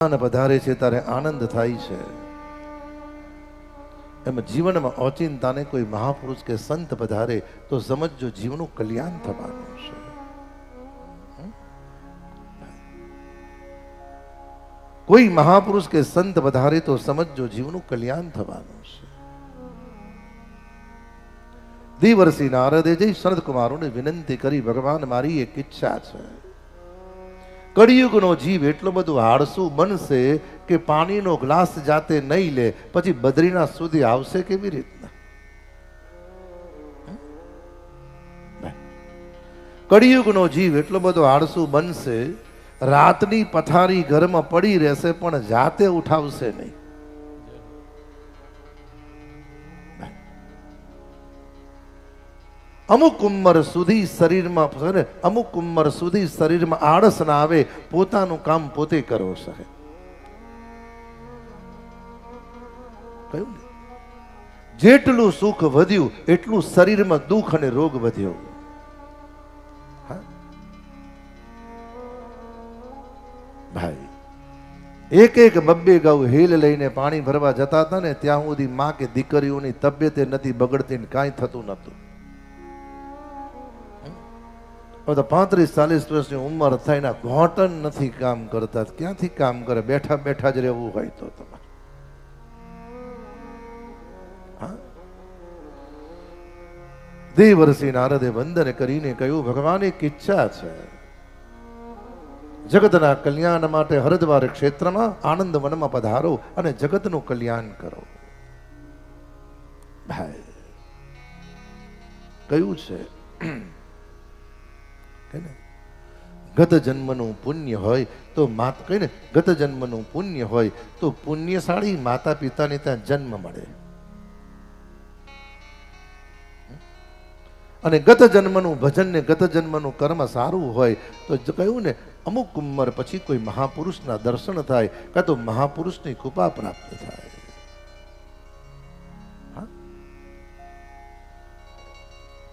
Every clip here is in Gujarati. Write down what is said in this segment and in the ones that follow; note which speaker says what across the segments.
Speaker 1: પધારે છે ત્યારે આનંદ થાય છે. એમ જીવનમાં ઓચિંતાને કોઈ મહાપુરુષ કે સંત પધારે તો સમજજો જીવનું કલ્યાણ થવાનું છે. કોઈ મહાપુરુષ કે સંત પધારે તો સમજજો જીવનું કલ્યાણ થવાનું છે. દેવર્ષિ નારદે જઈ સનત કુમારોને વિનંતી કરી, ભગવાન મારી એક ઈચ્છા છે. કળિયુગનો જીવ એટલો બધો આળસુ બનશે કે પાણીનો ગ્લાસ જાતે નહીં લે, પછી બદ્રીનાથ સુધી આવશે કેવી રીતના? કળિયુગનો જીવ એટલો બધો આળસુ બનશે, રાતની પથારી ઘરમાં પડી રહેશે પણ જાતે ઉઠાવશે નહીં. અમુક ઉંમર સુધી શરીરમાં અમુક ઉંમર સુધી શરીરમાં આળસ ના આવે, પોતાનું કામ પોતે કરો સાહેબ. કહ્યું ને, જેટલું સુખ વધ્યું એટલું શરીરમાં દુઃખ અને રોગ વધ્યો. ભાઈ એક એક બબ્બે ગૌ હેલ લઈને પાણી ભરવા જતા હતા ને, ત્યાં સુધી માં કે દીકરીઓની તબિયત નથી બગડતી ને કાંઈ થતું નતું. હવે તો 35-40 વર્ષની ઉંમર થઈને ઘોંટણ નથી કામ કરતા. ક્યાંથી કામ કરે? બેઠા બેઠા જ રહેવું હોય તો તમારે. દેવર્ષિ નારદે વંદન કરીને કહ્યું, ભગવાન એક ઈચ્છા છે. જગતના કલ્યાણ માટે હરિદ્વાર ક્ષેત્રમાં આનંદ વનમાં પધારો અને જગતનું કલ્યાણ કરો. ભાઈ કયું છે? ગત જન્મનું પુણ્ય હોય તો ગત જન્મનું પુણ્ય હોય તો પુણ્યશાળી માતા પિતાને ત્યાં જન્મ મળે. અને ગત જન્મનું ભજન ને ગત જન્મનું કર્મ સારું હોય તો કહ્યું ને, અમુક ઉંમર પછી કોઈ મહાપુરુષના દર્શન થાય કાં તો મહાપુરુષની કૃપા પ્રાપ્ત થાય.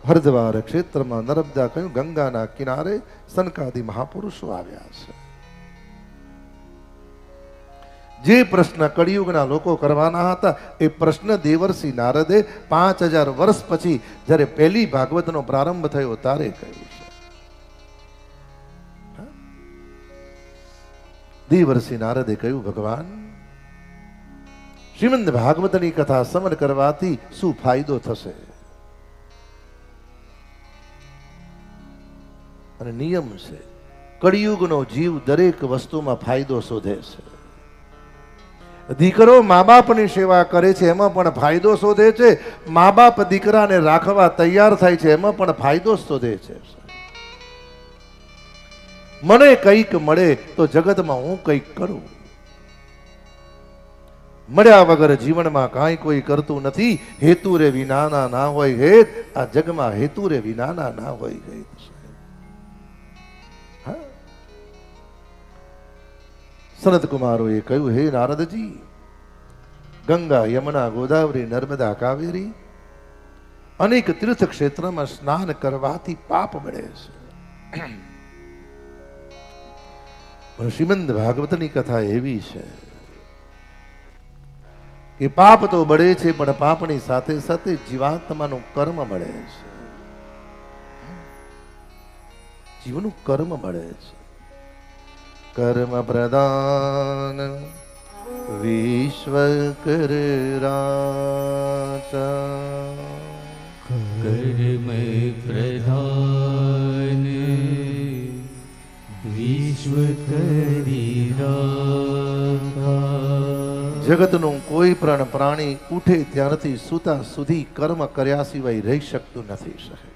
Speaker 1: હરિદ્વાર ક્ષેત્રમાં નર્મદા કહ્યું ગંગાના કિનારે સનકાદી મહાપુરુષો આવ્યા છે. જે પ્રશ્ન કળિયુગના લોકો કરવાના હતા એ પ્રશ્ન દેવર્ષિ નારદે 5000 વર્ષ પછી જ્યારે પહેલી ભાગવતનો પ્રારંભ થયો ત્યારે કહ્યું છે. દેવર્ષિ નારદે કહ્યું, ભગવાન શ્રીમદ ભાગવતની કથા શ્રવણ કરવાથી શું ફાયદો થશે? અને નિયમ છે, કળિયુગનો જીવ દરેક વસ્તુમાં ફાયદો શોધે છે. દીકરો મા બાપની સેવા કરે છે એમાં પણ ફાયદો શોધે છે. મા બાપ દીકરાને રાખવા તૈયાર થાય છે એમાં પણ ફાયદો શોધે છે. મને કંઈક મળે તો જગતમાં હું કંઈક કરું. મળ્યા વગર જીવનમાં કાંઈ કોઈ કરતું નથી. હેતુ રે વિનાના ના હોય હેત, આ જગમાં હેતુ રે વિનાના ના હોય હેત. સનત કુમારોએ કહ્યું, હે નારદજી, ગંગા યમુના ગોદાવરી નર્મદા કાવેરી અનેક તીર્થ ક્ષેત્રમાં સ્નાન કરવાથી પાપ મળે છે. પણ શ્રીમદ ભાગવતની કથા એવી છે કે પાપ તો બળે છે પણ પાપની સાથે સાથે જીવાત્માનું કર્મ મળે છે. જીવનું કર્મ મળે છે. કર્મ પ્રદાન વિશ્વકર રાજા,
Speaker 2: કર્મ પ્રધાન વિશ્વકરી રાજા.
Speaker 1: જગતનું કોઈ પણ પ્રાણી ઉઠે ત્યારથી સૂતા સુધી કર્મ કર્યા સિવાય રહી શકતું નથી સાહેબ.